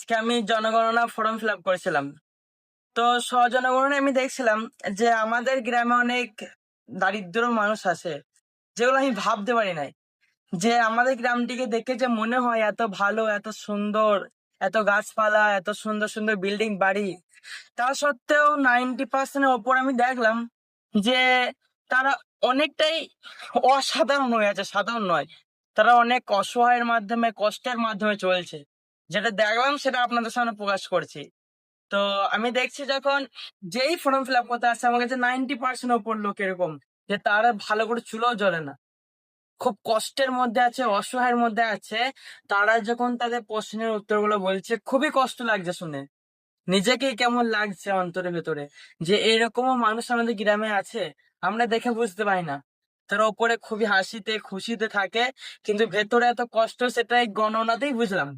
আজকে আমি জনগণনা form fill up করেছিলাম। তো স্বজনগণনা আমি দেখছিলাম যে আমাদের গ্রামে অনেক দারিদ্র মানুষ আছে, যেগুলো আমি ভাবতে পারি নাই। যে আমাদের গ্রামটিকে দেখে যে মনে হয় এত ভালো, এত সুন্দর, এত গাছপালা, এত সুন্দর সুন্দর বিল্ডিং বাড়ি, তা সত্ত্বেও 90% ওপর আমি দেখলাম যে তারা অনেকটাই অসাধারণ হয়ে আছে, সাধারণ নয়। তারা অনেক অসহায়ের মাধ্যমে, কষ্টের মাধ্যমে চলছে। যেটা দেখলাম সেটা আপনাদের সামনে প্রকাশ করছি। তো আমি দেখছি যখন যেই ফর্ম ফিল আপ করতে আসছে আমার কাছে 90% ওপর লোক এরকম, যে তারা ভালো করে চুলোও জ্বলে না, খুব কষ্টের মধ্যে আছে, অসহায়ের মধ্যে আছে। তারা যখন তাদের প্রশ্নের উত্তরগুলো বলছে খুবই কষ্ট লাগছে শুনে। নিজেকেই কেমন লাগছে অন্তরের ভেতরে, যে এরকমও মানুষ আমাদের গ্রামে আছে। আমরা দেখে বুঝতে পারি না। তারা ওপরে খুবই হাসিতে খুশিতে থাকে, কিন্তু ভেতরে এত কষ্ট সেটাই গণনাতেই বুঝলাম।